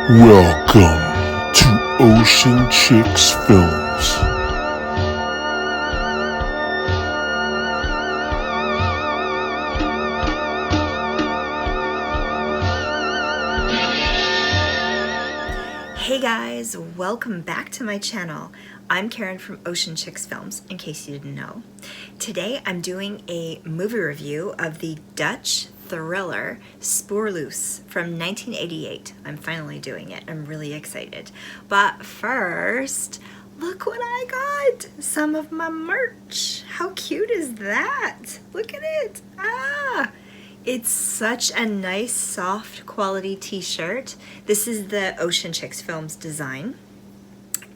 Welcome to Ocean Chicks Films. Hey guys, welcome back to my channel. I'm Karen from Ocean Chicks Films, in case you didn't know. Today I'm doing a movie review of the Dutch thriller Spoorloos from 1988. I'm finally doing it. I'm really excited. But first, look what I got! Some of my merch. How cute is that? Look at it. It's such a nice, soft quality t-shirt. This is the Ocean Chicks Films design.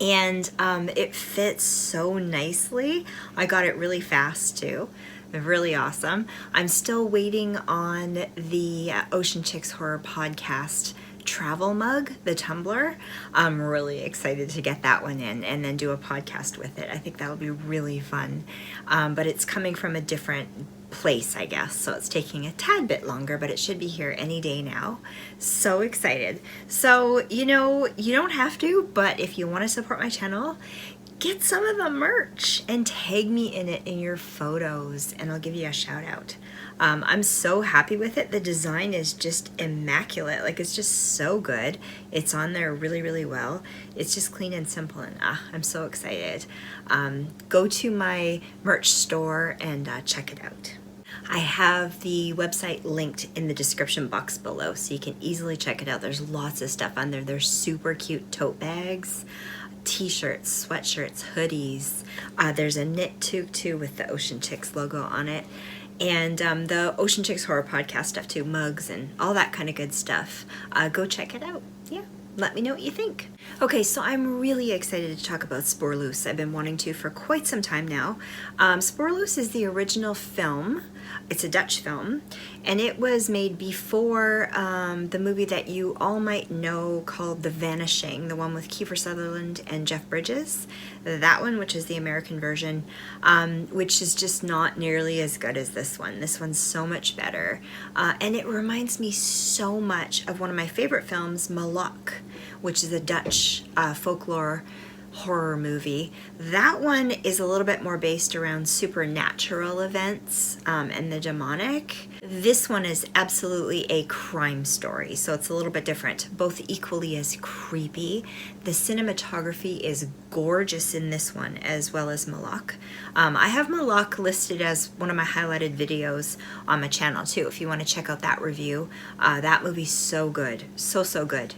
And it fits so nicely. I got it really fast too. Really awesome. I'm still waiting on the Ocean Chicks Horror Podcast travel mug, the tumbler. I'm really excited to get that one in and then do a podcast with it. I think that'll be really fun. But it's coming from a different place, I guess, so it's taking a tad bit longer, but it should be here any day now. So excited. So, you know, you don't have to, but if you want to support my channel, get some of the merch and tag me in it in your photos and I'll give you a shout out. I'm so happy with it. The design is just immaculate. Like, it's just so good. It's on there really, really well. It's just clean and simple, and I'm so excited. Go to my merch store and check it out. I have the website linked in the description box below, so you can easily check it out. There's lots of stuff on there. There's super cute tote bags, t-shirts, sweatshirts, hoodies. There's a knit toque too with the Ocean Chicks logo on it. And the Ocean Chicks Horror Podcast stuff too, mugs and all that kind of good stuff. Go check it out. Yeah, let me know what you think. Okay, so I'm really excited to talk about Spoorloos. I've been wanting to for quite some time now. Spoorloos is the original film. It's a Dutch film, and it was made before the movie that you all might know called The Vanishing, the one with Kiefer Sutherland and Jeff Bridges. That one, which is the American version, which is just not nearly as good as this one. This one's so much better, and it reminds me so much of one of my favorite films, Moloch, which is a Dutch folklore horror movie. That one is a little bit more based around supernatural events and the demonic. This one is absolutely a crime story, so it's a little bit different, both equally as creepy. The cinematography is gorgeous in this one as well as Moloch. I have Moloch listed as one of my highlighted videos on my channel too, if you want to check out that review. That movie's so good, so good.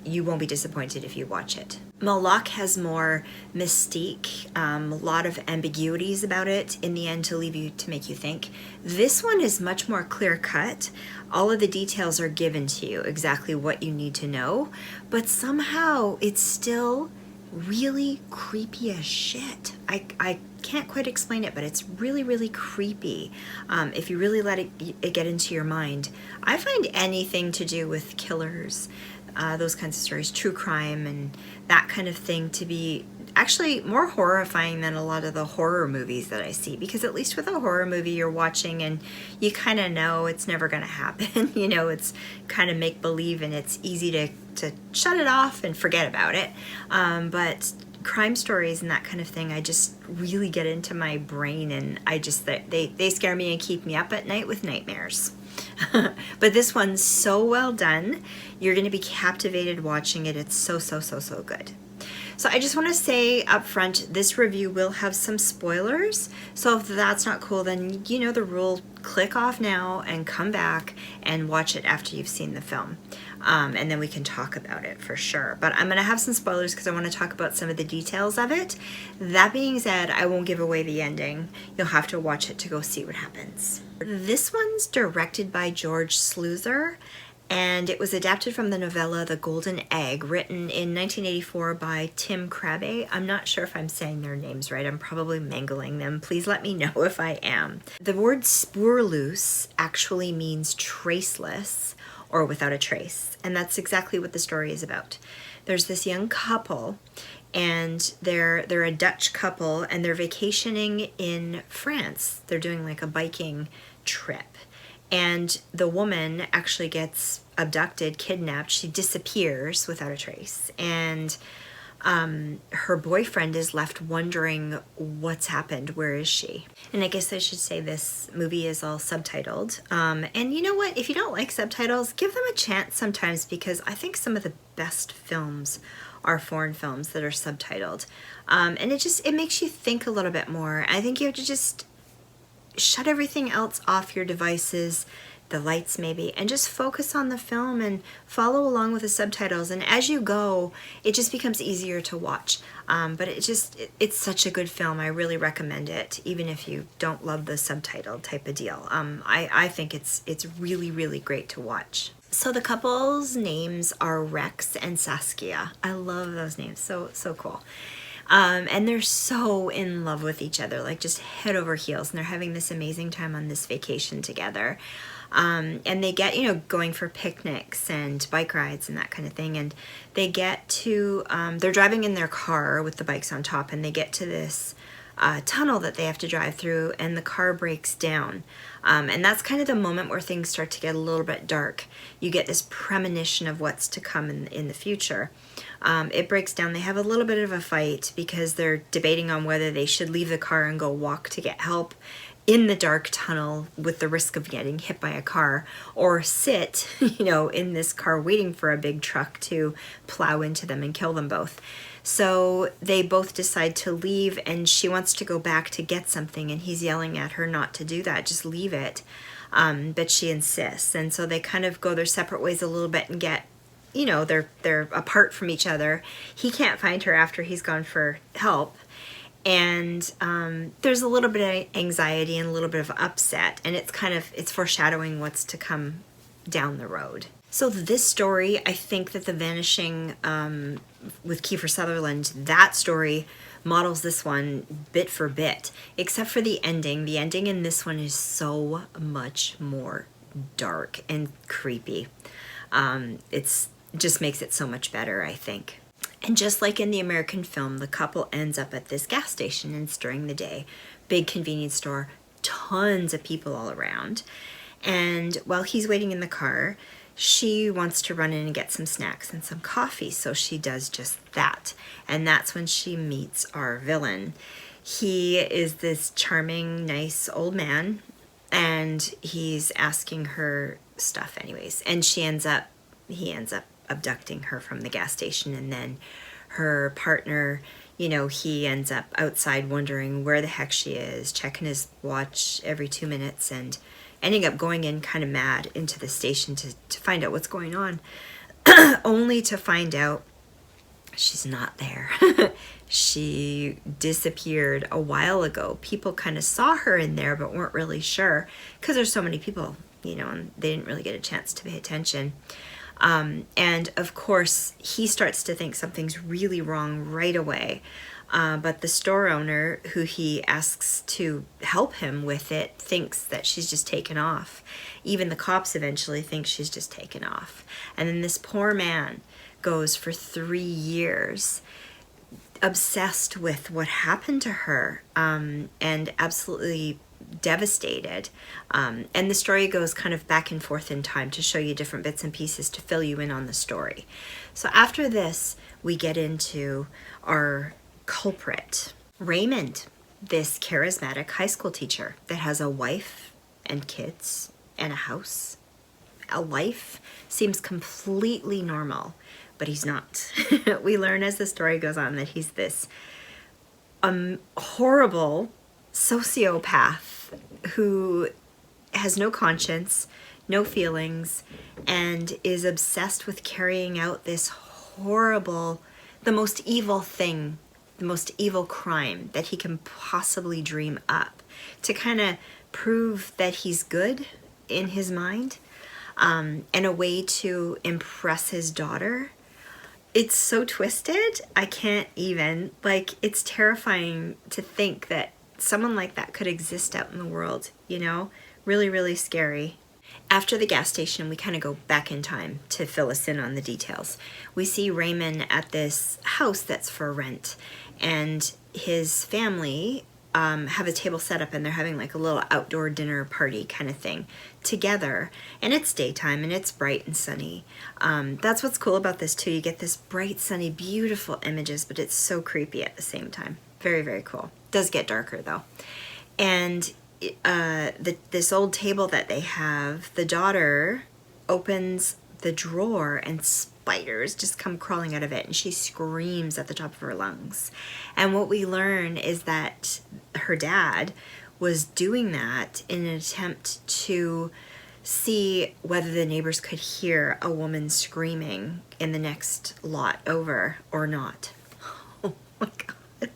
You won't be disappointed if you watch it. Moloch has more mystique, a lot of ambiguities about it in the end to leave you to make you think. This one is much more clear cut. All of the details are given to you, exactly what you need to know, but somehow it's still really creepy as shit. I can't quite explain it, but it's really, really creepy if you really let it get into your mind. I find anything to do with killers, those kinds of stories, true crime and that kind of thing, to be actually more horrifying than a lot of the horror movies that I see, because at least with a horror movie you're watching and you kind of know it's never going to happen. You know, it's kind of make-believe and it's easy to shut it off and forget about it. But crime stories and that kind of thing, I just really get into my brain, and I just, they scare me and keep me up at night with nightmares. But this one's so well done. You're going to be captivated watching it. It's so good. So I just want to say up front, this review will have some spoilers. So if that's not cool, then you know the rule. Click off now and come back and watch it after you've seen the film. And then we can talk about it for sure. But I'm going to have some spoilers because I want to talk about some of the details of it. That being said, I won't give away the ending. You'll have to watch it to go see what happens. This one's directed by George Sluizer, and it was adapted from the novella The Golden Egg, written in 1984 by Tim Krabbe. I'm not sure if I'm saying their names right. I'm probably mangling them. Please let me know if I am. The word Spoorloos actually means traceless, or without a trace, and that's exactly what the story is about. There's this young couple, and they're a Dutch couple, and they're vacationing in France. They're doing like a biking trip. and the woman actually gets abducted, kidnapped. She disappears without a trace, and her boyfriend is left wondering what's happened. Where is she? And I guess I should say this movie is all subtitled. And you know what? If you don't like subtitles, give them a chance sometimes, because I think some of the best films are foreign films that are subtitled. And it makes you think a little bit more. I think you have to just shut everything else off your devices, the lights maybe, and just focus on the film and follow along with the subtitles. And as you go, it just becomes easier to watch. But it's such a good film. I really recommend it, even if you don't love the subtitle type of deal. I think it's really, really great to watch. So the couple's names are Rex and Saskia. I love those names. So cool. And they're so in love with each other, like just head over heels, and they're having this amazing time on this vacation together. And they get, going for picnics and bike rides and that kind of thing. And they get to, they're driving in their car with the bikes on top, and they get to this tunnel that they have to drive through, and the car breaks down. And that's kind of the moment where things start to get a little bit dark. You get this premonition of what's to come in the future. It breaks down. They have a little bit of a fight because they're debating on whether they should leave the car and go walk to get help in the dark tunnel with the risk of getting hit by a car, or sit, in this car waiting for a big truck to plow into them and kill them both. So they both decide to leave, and she wants to go back to get something, and he's yelling at her not to do that, just leave it. But she insists, and so they kind of go their separate ways a little bit and get, they're apart from each other. He can't find her after he's gone for help. And there's a little bit of anxiety and a little bit of upset, and it's foreshadowing what's to come down the road. So this story, I think that The Vanishing with Kiefer Sutherland, that story models this one bit for bit, except for the ending. The ending in this one is so much more dark and creepy. It's just makes it so much better, I think. And just like in the American film, the couple ends up at this gas station, and it's during the day. Big convenience store, tons of people all around. And while he's waiting in the car, she wants to run in and get some snacks and some coffee, so she does just that. And that's when she meets our villain. He is this charming, nice old man, and he's asking her stuff anyways. And he ends up abducting her from the gas station, and then her partner, he ends up outside wondering where the heck she is, checking his watch every 2 minutes, and ending up going in kind of mad into the station to find out what's going on, only to find out she's not there. She disappeared a while ago. People kind of saw her in there but weren't really sure, because there's so many people, and they didn't really get a chance to pay attention. And of course, he starts to think something's really wrong right away. But the store owner, who he asks to help him with it, thinks that she's just taken off. Even the cops eventually think she's just taken off. And then this poor man goes for 3 years obsessed with what happened to her, and absolutely devastated. And the story goes kind of back and forth in time to show you different bits and pieces to fill you in on the story. So after this, we get into our culprit, Raymond, this charismatic high school teacher that has a wife and kids and a house. A life seems completely normal, but he's not. We learn as the story goes on that he's this horrible sociopath who has no conscience, no feelings, and is obsessed with carrying out this horrible, the most evil thing, the most evil crime that he can possibly dream up, to kind of prove that he's good in his mind, and a way to impress his daughter. It's so twisted, I can't even, it's terrifying to think that someone like that could exist out in the world, really, really scary. After the gas station, we kind of go back in time to fill us in on the details. We see Raymond at this house that's for rent, and his family have a table set up and they're having like a little outdoor dinner party kind of thing together, and it's daytime and it's bright and sunny. That's what's cool about this too. You get this bright, sunny, beautiful images, but it's so creepy at the same time. Very, very cool. Does get darker though. And this old table that they have, the daughter opens the drawer and spiders just come crawling out of it, and she screams at the top of her lungs. And what we learn is that her dad was doing that in an attempt to see whether the neighbors could hear a woman screaming in the next lot over or not. Oh my God.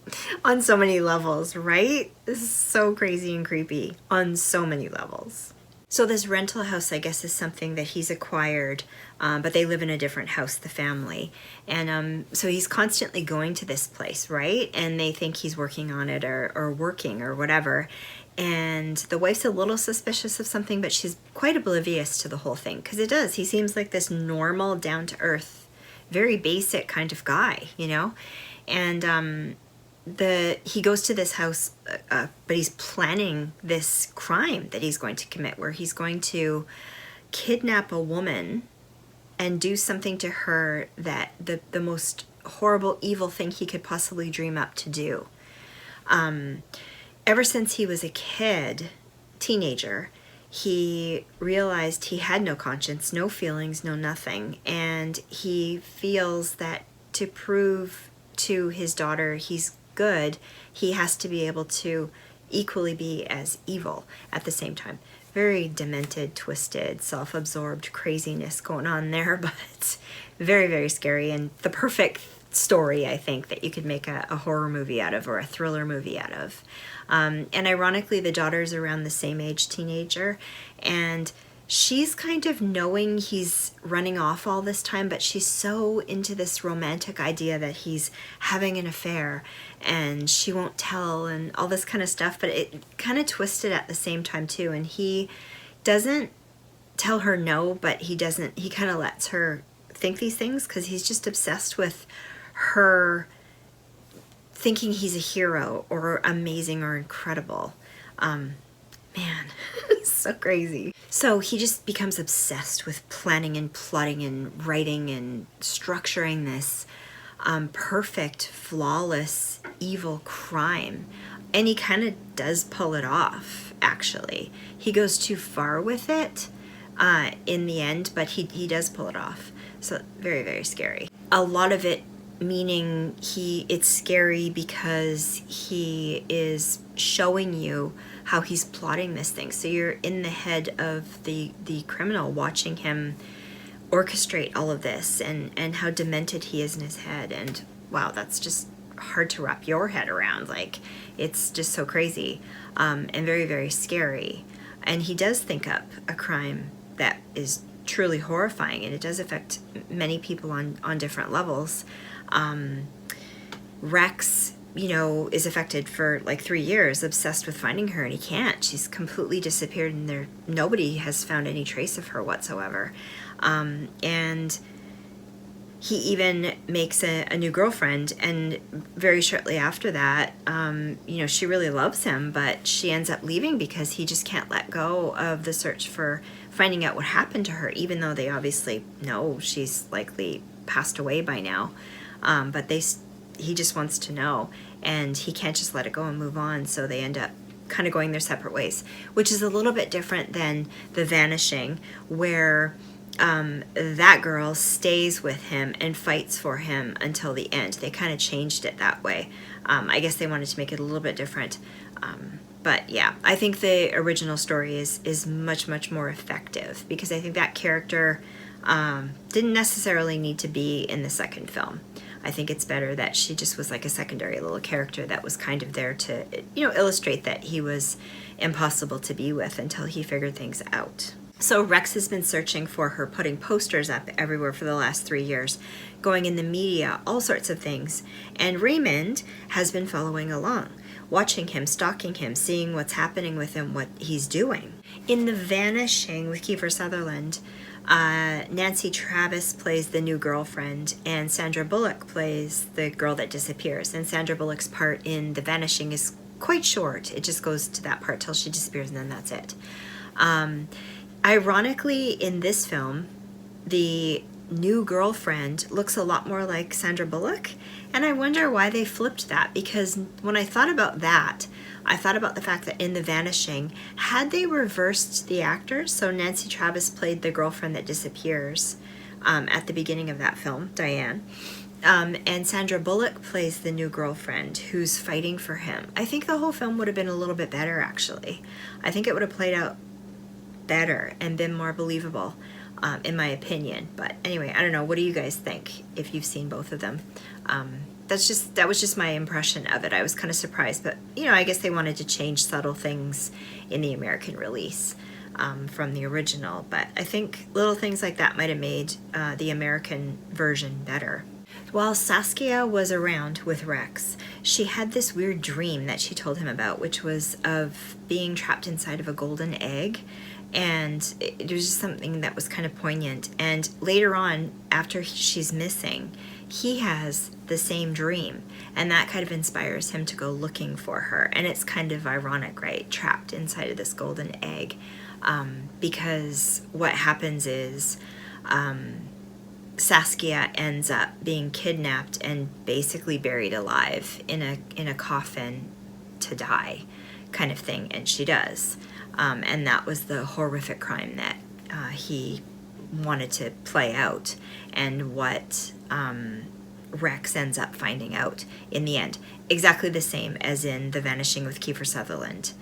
On so many levels, right? This is so crazy and creepy on so many levels. So this rental house, I guess, is something that he's acquired, but they live in a different house, the family. And so he's constantly going to this place, right? And they think he's working on it or working or whatever. And the wife's a little suspicious of something, but she's quite oblivious to the whole thing. Because it does. He seems like this normal, down-to-earth, very basic kind of guy, you know? And he goes to this house, but he's planning this crime that he's going to commit, where he's going to kidnap a woman and do something to her that the most horrible, evil thing he could possibly dream up to do. Ever since he was a kid, teenager, he realized he had no conscience, no feelings, no nothing, and he feels that to prove to his daughter he's good, he has to be able to equally be as evil at the same time. Very demented, twisted, self-absorbed craziness going on there, but very, very scary, and the perfect story, I think, that you could make a horror movie out of or a thriller movie out of. And ironically, the daughter's around the same age, teenager, and she's kind of knowing he's running off all this time, but she's so into this romantic idea that he's having an affair and she won't tell and all this kind of stuff, but it kind of twisted at the same time too. And he doesn't tell her no, but he kind of lets her think these things because he's just obsessed with her thinking he's a hero or amazing or incredible. Man, so crazy. So he just becomes obsessed with planning and plotting and writing and structuring this perfect, flawless, evil crime. And he kind of does pull it off, actually. He goes too far with it in the end, but he does pull it off. So very, very scary. A lot of it meaning it's scary because he is showing you how he's plotting this thing. So you're in the head of the criminal, watching him orchestrate all of this and how demented he is in his head. And wow, that's just hard to wrap your head around. Like, it's just so crazy and very, very scary. And he does think up a crime that is truly horrifying, and it does affect many people on different levels. Rex, is affected for like 3 years, obsessed with finding her, and he can't. She's completely disappeared, and nobody has found any trace of her whatsoever. And he even makes a new girlfriend, and very shortly after that, she really loves him, but she ends up leaving because he just can't let go of the search for finding out what happened to her, even though they obviously know she's likely passed away by now. But he just wants to know, and he can't just let it go and move on, so they end up kind of going their separate ways, which is a little bit different than The Vanishing, where that girl stays with him and fights for him until the end. They kind of changed it that way. I guess they wanted to make it a little bit different. But yeah, I think the original story is much, much more effective, because I think that character didn't necessarily need to be in the second film. I think it's better that she just was like a secondary little character that was kind of there to, illustrate that he was impossible to be with until he figured things out. So Rex has been searching for her, putting posters up everywhere for the last 3 years, going in the media, all sorts of things. And Raymond has been following along, watching him, stalking him, seeing what's happening with him, what he's doing. In The Vanishing with Kiefer Sutherland, Nancy Travis plays the new girlfriend, and Sandra Bullock plays the girl that disappears. And Sandra Bullock's part in The Vanishing is quite short. It just goes to that part till she disappears, and then that's it. Ironically, in this film, the new girlfriend looks a lot more like Sandra Bullock, and I wonder why they flipped that, because when I thought about that, I thought about the fact that in The Vanishing, had they reversed the actors, so Nancy Travis played the girlfriend that disappears at the beginning of that film, Diane, and Sandra Bullock plays the new girlfriend who's fighting for him, I think the whole film would have been a little bit better, actually. I think it would have played out better and been more believable, in my opinion. But anyway, I don't know. What do you guys think if you've seen both of them? That was just my impression of it. I was kind of surprised, but I guess they wanted to change subtle things in the American release from the original. But I think little things like that might have made the American version better. While Saskia was around with Rex, she had this weird dream that she told him about, which was of being trapped inside of a golden egg. And it was just something that was kind of poignant. And later on, after she's missing, he has the same dream. And that kind of inspires him to go looking for her. And it's kind of ironic, right? Trapped inside of this golden egg. Because what happens is Saskia ends up being kidnapped and basically buried alive in a coffin to die kind of thing. And she does. And that was the horrific crime that he wanted to play out, and what Rex ends up finding out in the end. Exactly the same as in The Vanishing with Kiefer Sutherland.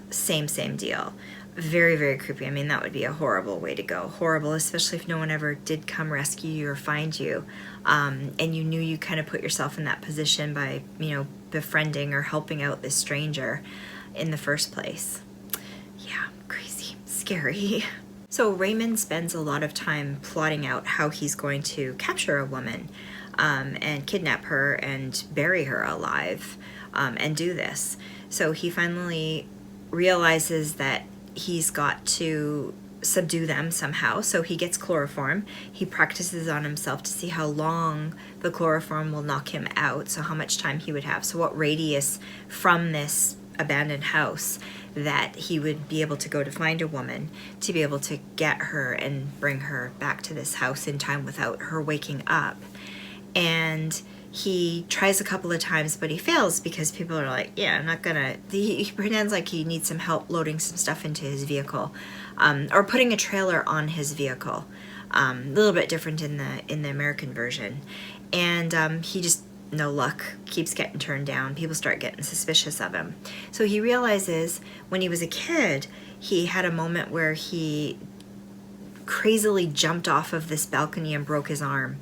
Same deal. Very, very creepy. I mean, that would be a horrible way to go. Horrible, especially if no one ever did come rescue you or find you. And you knew you kind of put yourself in that position by, befriending or helping out this stranger in the first place. Yeah, crazy, scary. So Raymond spends a lot of time plotting out how he's going to capture a woman and kidnap her and bury her alive and do this. So he finally realizes that he's got to subdue them somehow. So he gets chloroform. He practices on himself to see how long the chloroform will knock him out, so how much time he would have. So what radius from this abandoned house that he would be able to go to find a woman to be able to get her and bring her back to this house in time without her waking up. And he tries a couple of times, but he fails because people are like, yeah, I'm not gonna, he pretends like he needs some help loading some stuff into his vehicle, or putting a trailer on his vehicle. A little bit different in the American version. And he just, no luck, keeps getting turned down. People start getting suspicious of him. So he realizes when he was a kid, he had a moment where he crazily jumped off of this balcony and broke his arm.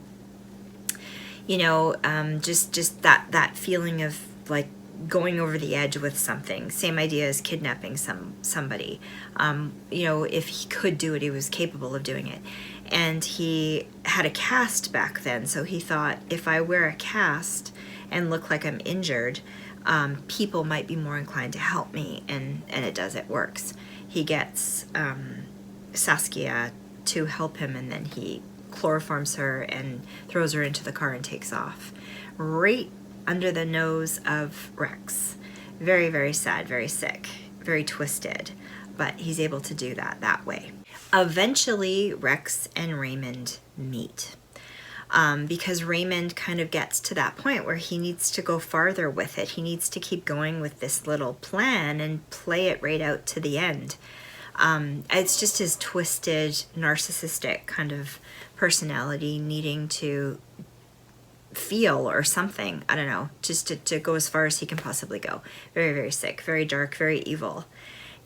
Just that feeling of like going over the edge with something. Same idea as kidnapping somebody. If he could do it, he was capable of doing it. And he had a cast back then, so he thought, if I wear a cast and look like I'm injured, people might be more inclined to help me, and it does, it works. He gets Saskia to help him, and then he chloroforms her and throws her into the car and takes off. Right under the nose of Rex. Very, very sad, very sick, very twisted, but he's able to do that way. Eventually, Rex and Raymond meet because Raymond kind of gets to that point where he needs to go farther with it. He needs to keep going with this little plan and play it right out to the end. It's just his twisted, narcissistic kind of personality needing to feel or something. I don't know, just to go as far as he can possibly go. Very, very sick, very dark, very evil.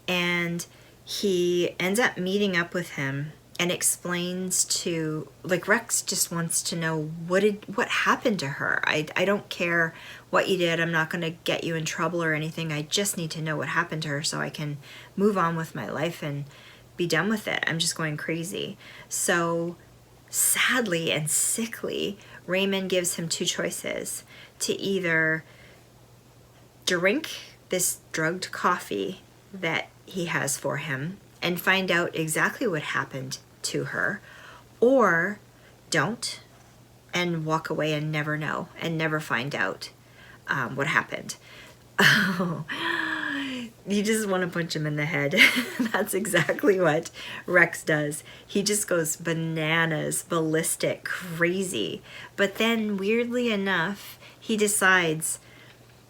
And he ends up meeting up with him and explains to, like, Rex just wants to know what happened to her. I don't care what you did. I'm not going to get you in trouble or anything. I just need to know what happened to her so I can move on with my life and be done with it. I'm just going crazy. So sadly and sickly, Raymond gives him two choices: to either drink this drugged coffee that he has for him and find out exactly what happened to her, or don't and walk away and never know and never find out what happened. Oh, you just want to punch him in the head. That's exactly what Rex does. He just goes bananas, ballistic, crazy. But then, weirdly enough, he decides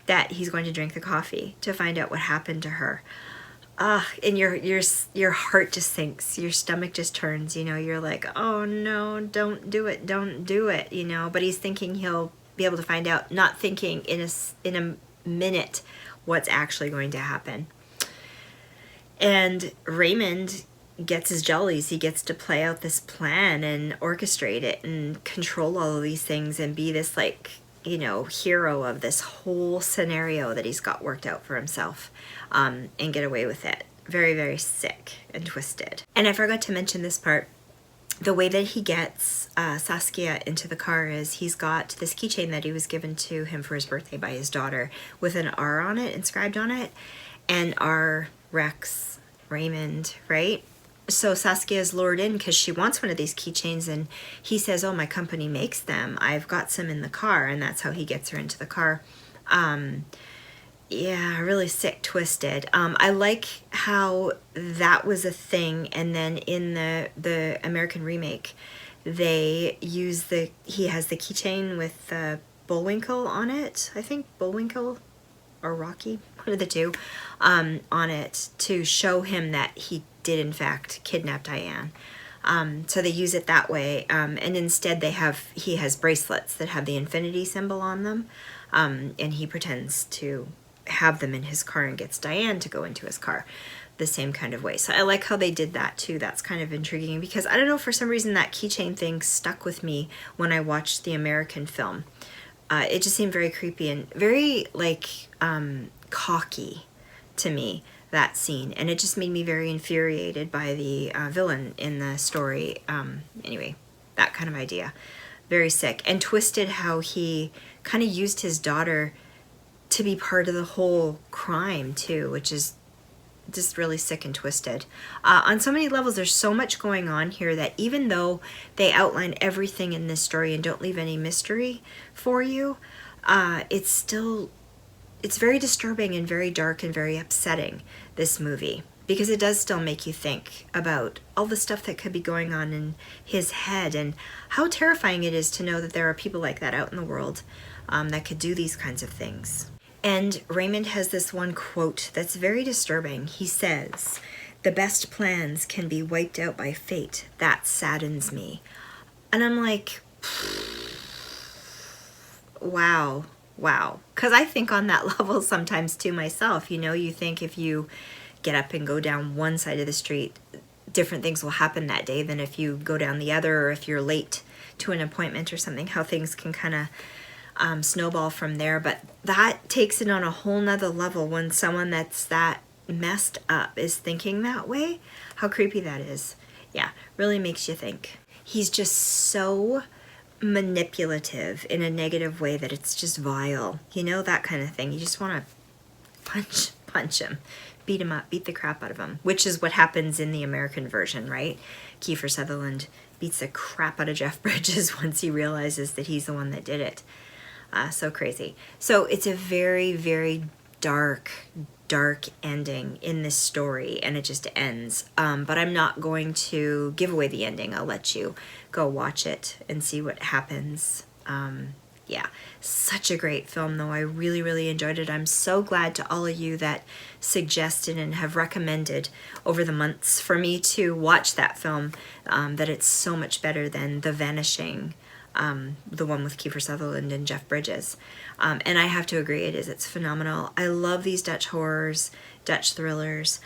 that he's going to drink the coffee to find out what happened to her. And your heart just sinks. Your stomach just turns. You know, you're like, oh no, don't do it, don't do it. You know, but he's thinking he'll be able to find out, not thinking in a minute what's actually going to happen. And Raymond gets his jollies. He gets to play out this plan and orchestrate it and control all of these things and be this, like, you know, hero of this whole scenario that he's got worked out for himself, and get away with it. Very, very sick and twisted. And I forgot to mention this part. The way that he gets Saskia into the car is he's got this keychain that he was given to him for his birthday by his daughter with an R on it, inscribed on it, and R, Rex, Raymond, right? So Saskia is lured in because she wants one of these keychains, and he says, oh, my company makes them. I've got some in the car, and that's how he gets her into the car. Yeah, really sick, twisted. I like how that was a thing, and then in the American remake, they use he has the keychain with Bullwinkle on it. I think Bullwinkle or Rocky, one of the two, on it to show him that he did in fact kidnap Diane. So they use it that way, and instead he has bracelets that have the infinity symbol on them, and he pretends to have them in his car and gets Diane to go into his car the same kind of way. So I like how they did that too. That's kind of intriguing because I don't know, for some reason that keychain thing stuck with me when I watched the American film. It just seemed very creepy and very like cocky to me, that scene, and it just made me very infuriated by the villain in the story. Anyway, that kind of idea. Very sick and twisted how he kind of used his daughter to be part of the whole crime too, which is just really sick and twisted. On so many levels, there's so much going on here that even though they outline everything in this story and don't leave any mystery for you, it's very disturbing and very dark and very upsetting, this movie, because it does still make you think about all the stuff that could be going on in his head and how terrifying it is to know that there are people like that out in the world that could do these kinds of things. And Raymond has this one quote that's very disturbing. He says, "The best plans can be wiped out by fate. That saddens me." And I'm like, wow. Because I think on that level sometimes too myself. You know, you think if you get up and go down one side of the street, different things will happen that day than if you go down the other, or if you're late to an appointment or something, how things can kind of snowball from there. But that takes it on a whole nother level when someone that's that messed up is thinking that way. How creepy that is. Yeah, really makes you think. He's just so manipulative in a negative way that it's just vile. You know, that kind of thing. You just want to punch him, beat him up, beat the crap out of him, which is what happens in the American version, right? Kiefer Sutherland beats the crap out of Jeff Bridges once he realizes that he's the one that did it. So crazy. So it's a very, very dark ending in this story, and it just ends. But I'm not going to give away the ending. I'll let you go watch it and see what happens. Yeah, such a great film, though. I really, really enjoyed it. I'm so glad to all of you that suggested and have recommended over the months for me to watch that film, that it's so much better than The Vanishing, the one with Kiefer Sutherland and Jeff Bridges. And I have to agree, it is. It's phenomenal. I love these Dutch horrors, Dutch thrillers.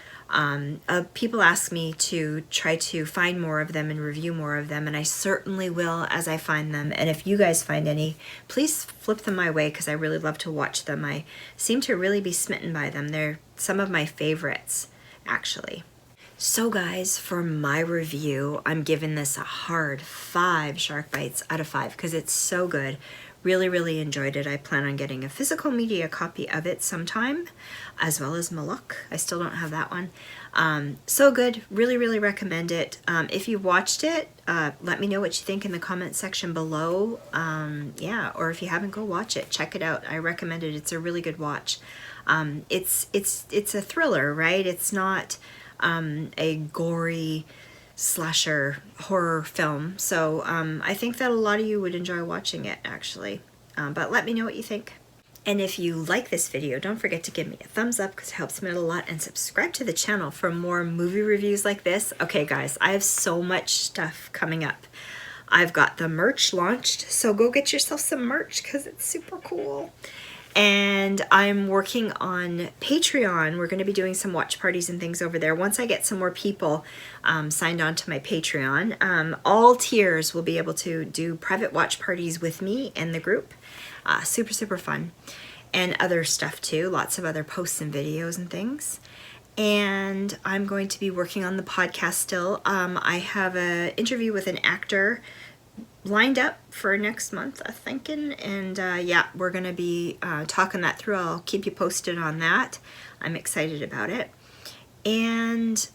People ask me to try to find more of them and review more of them, and I certainly will as I find them. And if you guys find any, please flip them my way, because I really love to watch them. I seem to really be smitten by them. They're some of my favorites, actually. So guys, for my review, I'm giving this a hard 5 shark bites out of 5 because it's so good. Really, really enjoyed it. I plan on getting a physical media copy of it sometime, as well as Maluk. I still don't have that one. So good. Really, really recommend it. If you've watched it, let me know what you think in the comment section below. Yeah, or if you haven't, go watch it. Check it out. I recommend it. It's a really good watch. It's a thriller, right? It's not a gory slasher horror film. So I think that a lot of you would enjoy watching it, actually. But let me know what you think. And if you like this video, don't forget to give me a thumbs up because it helps me out a lot, and subscribe to the channel for more movie reviews like this. Okay guys, I have so much stuff coming up. I've got the merch launched, so go get yourself some merch because it's super cool. And I'm working on Patreon. We're going to be doing some watch parties and things over there. Once I get some more people signed on to my Patreon, all tiers will be able to do private watch parties with me and the group. Super fun. And other stuff too, lots of other posts and videos and things. And I'm going to be working on the podcast still. I have an interview with an actor lined up for next month, I'm thinking, and yeah, we're gonna be talking that through. I'll keep you posted on that. I'm excited about it. And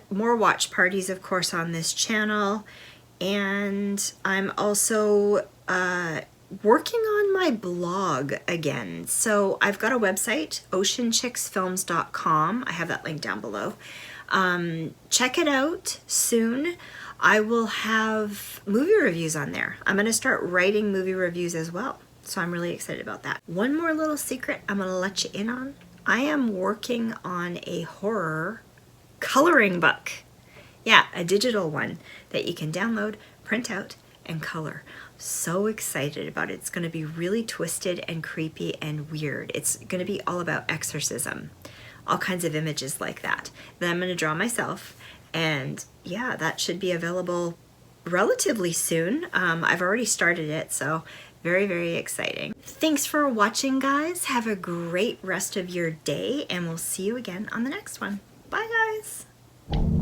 more watch parties, of course, on this channel. And I'm also working on my blog again. So I've got a website, oceanchicksfilms.com. I have that link down below. Check it out soon. I will have movie reviews on there. I'm going to start writing movie reviews as well. So I'm really excited about that. One more little secret I'm going to let you in on. I am working on a horror coloring book. Yeah, a digital one that you can download, print out, and color. So excited about it. It's going to be really twisted and creepy and weird. It's going to be all about exorcism. All kinds of images like that. Then I'm going to draw myself. And yeah, that should be available relatively soon. I've already started it, so very exciting. Thanks for watching, guys. Have a great rest of your day, and we'll see you again on the next one. Bye, guys.